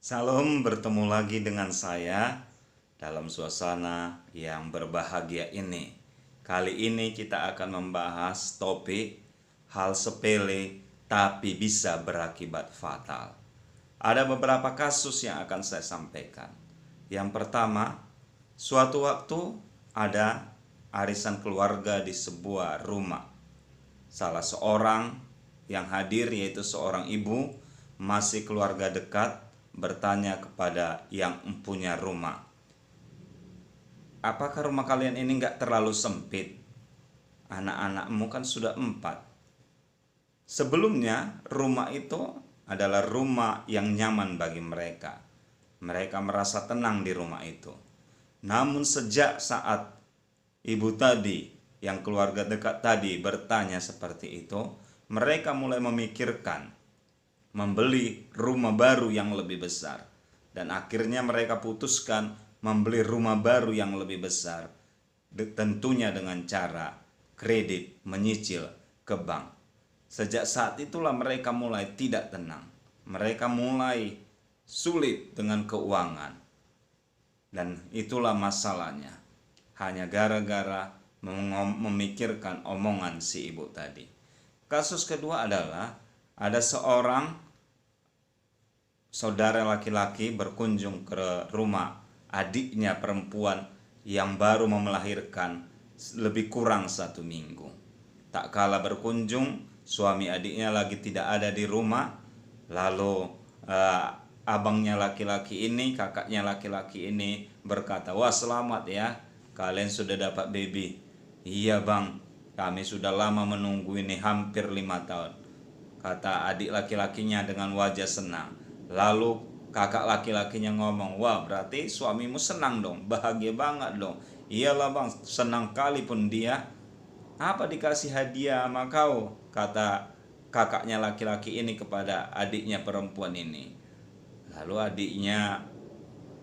Salam, bertemu lagi dengan saya dalam suasana yang berbahagia ini. Kali ini kita akan membahas topik hal sepele tapi bisa berakibat fatal. Ada beberapa kasus yang akan saya sampaikan. Yang pertama, suatu waktu ada arisan keluarga di sebuah rumah. Salah seorang yang hadir, yaitu seorang ibu, masih keluarga dekat, bertanya kepada yang empunya rumah, apakah rumah kalian ini nggak terlalu sempit? Anak-anakmu kan sudah 4. Sebelumnya rumah itu adalah rumah yang nyaman bagi mereka. Mereka merasa tenang di rumah itu. Namun sejak saat ibu tadi, yang keluarga dekat tadi, bertanya seperti itu, mereka mulai memikirkan membeli rumah baru yang lebih besar. Dan akhirnya mereka putuskan membeli rumah baru yang lebih besar, tentunya dengan cara kredit, menyicil ke bank. Sejak saat itulah mereka mulai tidak tenang. Mereka mulai sulit dengan keuangan. Dan itulah masalahnya. Hanya gara-gara memikirkan omongan si ibu tadi. Kasus kedua adalah ada seorang saudara laki-laki berkunjung ke rumah adiknya perempuan yang baru melahirkan lebih kurang 1 minggu. Tak kala berkunjung, suami adiknya lagi tidak ada di rumah. Lalu abangnya laki-laki ini, kakaknya laki-laki ini berkata, "Wah, selamat ya, kalian sudah dapat baby." "Iya bang, kami sudah lama menunggu ini, hampir 5 tahun," kata adik laki-lakinya dengan wajah senang. Lalu kakak laki-lakinya ngomong, "Wah, berarti suamimu senang dong, bahagia banget dong." "Iyalah bang, senang kali pun dia." "Apa dikasih hadiah sama kau?" kata kakaknya laki-laki ini kepada adiknya perempuan ini. Lalu adiknya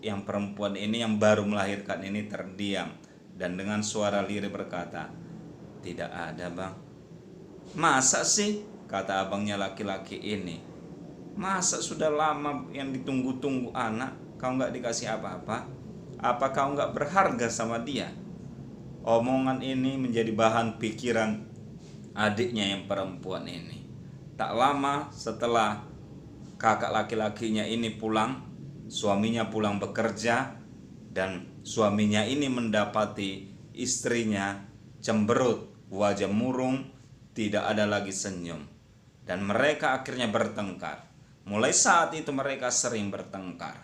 yang perempuan ini, yang baru melahirkan ini, terdiam dan dengan suara lirih berkata, "Tidak ada bang." "Masa sih?" kata abangnya laki-laki ini. "Masa sudah lama yang ditunggu-tunggu anak, kau nggak dikasih apa-apa? Apa kau nggak berharga sama dia?" Omongan ini menjadi bahan pikiran adiknya yang perempuan ini. Tak lama setelah kakak laki-lakinya ini pulang, suaminya pulang bekerja, dan suaminya ini mendapati istrinya cemberut, wajah murung, tidak ada lagi senyum. Dan mereka akhirnya bertengkar. Mulai saat itu mereka sering bertengkar.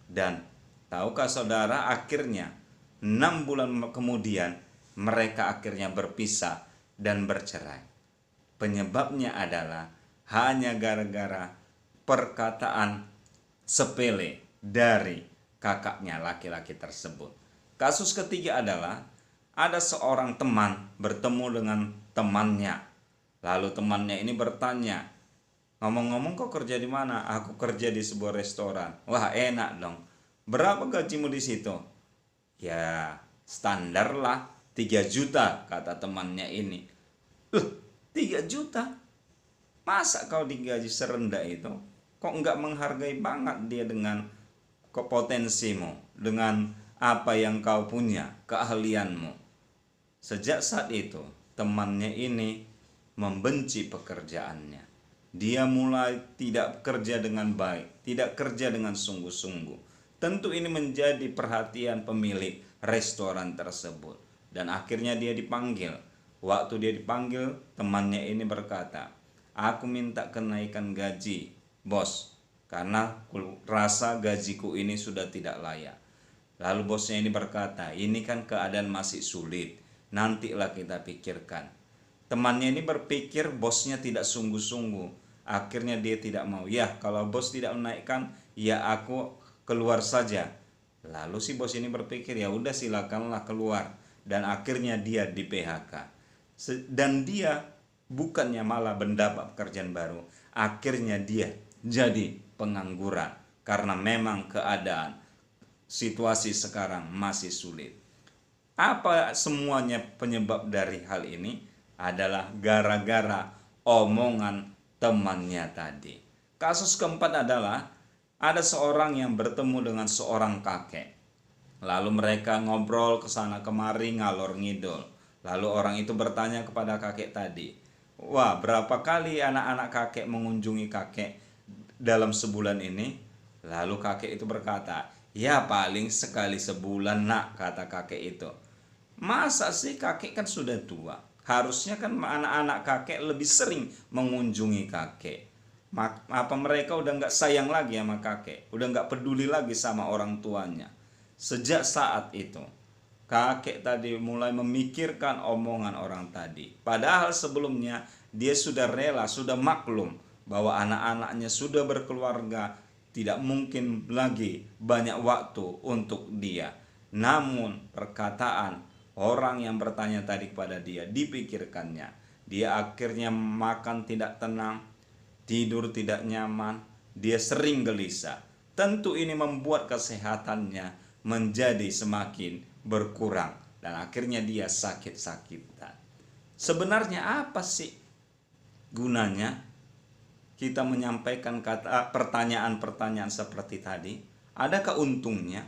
Dan tahukah saudara, akhirnya 6 bulan kemudian mereka akhirnya berpisah dan bercerai. Penyebabnya adalah hanya gara-gara perkataan sepele dari kakaknya laki-laki tersebut. Kasus ketiga adalah ada seorang teman bertemu dengan temannya. Lalu temannya ini bertanya, "Ngomong-ngomong, kau kerja di mana?" "Aku kerja di sebuah restoran." "Wah, enak dong. Berapa gajimu di situ?" "Ya, standar lah, 3 juta," kata temannya ini. 3 juta? Masa kau digaji serendah itu? Kok enggak menghargai banget dia dengan kompetensimu, dengan apa yang kau punya, keahlianmu?" Sejak saat itu, temannya ini membenci pekerjaannya. Dia mulai tidak kerja dengan baik, tidak kerja dengan sungguh-sungguh. Tentu ini menjadi perhatian pemilik restoran tersebut. Dan akhirnya dia dipanggil. Waktu dia dipanggil, temannya ini berkata, "Aku minta kenaikan gaji, bos, karena rasa gajiku ini sudah tidak layak." Lalu bosnya ini berkata, "Ini kan keadaan masih sulit, nantilah kita pikirkan." Temannya ini berpikir bosnya tidak sungguh-sungguh. Akhirnya dia tidak mau. "Ya, kalau bos tidak menaikkan, ya aku keluar saja." Lalu si bos ini berpikir, "Ya udah, silakanlah keluar." Dan akhirnya dia di PHK. Dan dia bukannya malah mendapat pekerjaan baru, akhirnya dia jadi pengangguran karena memang keadaan situasi sekarang masih sulit. Apa semuanya penyebab dari hal ini? Adalah gara-gara omongan temannya tadi. Kasus keempat adalah Ada seorang yang bertemu dengan seorang kakek. Lalu mereka ngobrol ke sana kemari ngalor ngidul. Lalu orang itu bertanya kepada kakek tadi, "Wah, berapa kali anak-anak kakek mengunjungi kakek dalam sebulan ini?" Lalu kakek itu berkata, "Ya paling sekali sebulan nak," kata kakek itu. Masa sih, kakek kan sudah tua. Harusnya kan anak-anak kakek lebih sering mengunjungi kakek. Apa mereka udah nggak sayang lagi sama kakek? Udah nggak peduli lagi sama orang tuanya? Sejak saat itu, kakek tadi mulai memikirkan omongan orang tadi. Padahal sebelumnya dia sudah rela, sudah maklum bahwa anak-anaknya sudah berkeluarga, tidak mungkin lagi banyak waktu untuk dia. Namun perkataan orang yang bertanya tadi kepada dia dipikirkannya. Dia akhirnya makan tidak tenang, tidur tidak nyaman, dia sering gelisah. Tentu ini membuat kesehatannya menjadi semakin berkurang dan akhirnya dia sakit-sakitan. Sebenarnya apa sih gunanya kita menyampaikan pertanyaan-pertanyaan seperti tadi? Adakah untungnya?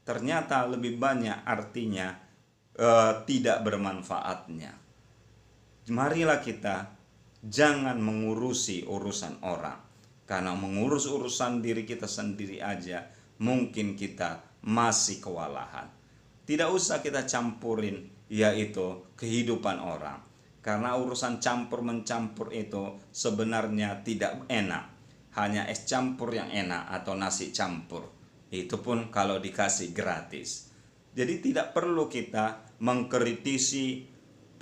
Ternyata lebih banyak artinya tidak bermanfaatnya. Marilah kita jangan mengurusi urusan orang, karena mengurus urusan diri kita sendiri aja mungkin kita masih kewalahan. Tidak usah kita campurin yaitu kehidupan orang, karena urusan campur-mencampur itu sebenarnya tidak enak. Hanya es campur yang enak atau nasi campur, itu pun kalau dikasih gratis. Jadi tidak perlu kita mengkritisi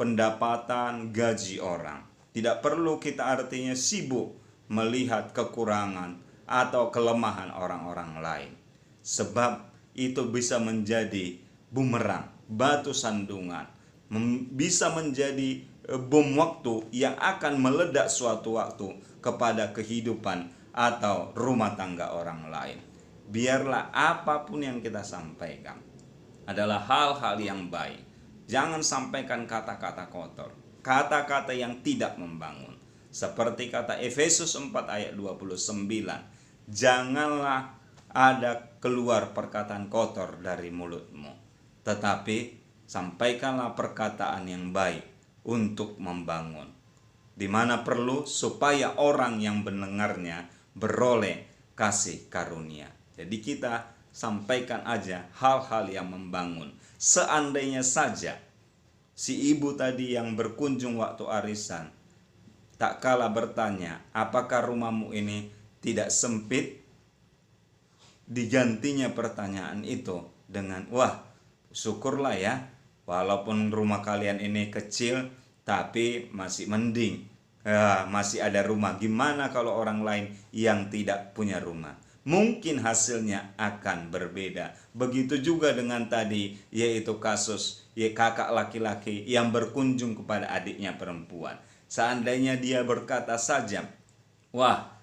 pendapatan gaji orang. Tidak perlu kita artinya sibuk melihat kekurangan atau kelemahan orang-orang lain. Sebab itu bisa menjadi bumerang, batu sandungan, bisa menjadi bom waktu yang akan meledak suatu waktu kepada kehidupan atau rumah tangga orang lain. Biarlah apapun yang kita sampaikan adalah hal-hal yang baik. Jangan sampaikan kata-kata kotor, kata-kata yang tidak membangun. Seperti kata Efesus 4 ayat 29, janganlah ada keluar perkataan kotor dari mulutmu, tetapi sampaikanlah perkataan yang baik untuk membangun, di mana perlu supaya orang yang mendengarnya beroleh kasih karunia. Jadi kita sampaikan aja hal-hal yang membangun. Seandainya saja si ibu tadi yang berkunjung waktu arisan tak kalah bertanya, apakah rumahmu ini tidak sempit? Digantinya pertanyaan itu dengan, wah syukurlah ya, walaupun rumah kalian ini kecil tapi masih mending, masih ada rumah. Gimana kalau orang lain yang tidak punya rumah? Mungkin hasilnya akan berbeda. Begitu juga dengan tadi, yaitu kasus kakak laki-laki yang berkunjung kepada adiknya perempuan. Seandainya dia berkata saja, wah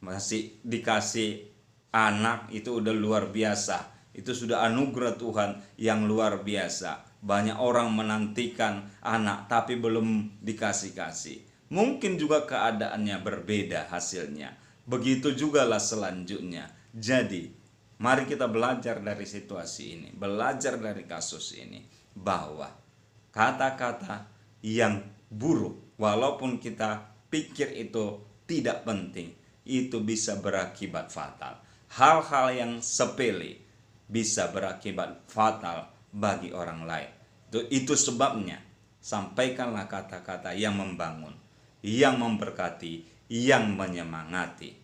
masih dikasih anak itu udah luar biasa, itu sudah anugerah Tuhan yang luar biasa. Banyak orang menantikan anak tapi belum dikasih-kasih. Mungkin juga keadaannya berbeda hasilnya. Begitu juga lah selanjutnya. Jadi mari kita belajar dari situasi ini, belajar dari kasus ini, bahwa kata-kata yang buruk, walaupun kita pikir itu tidak penting, itu bisa berakibat fatal. Hal-hal yang sepele bisa berakibat fatal bagi orang lain. Itu sebabnya sampaikanlah kata-kata yang membangun, yang memberkati, yang menyemangati.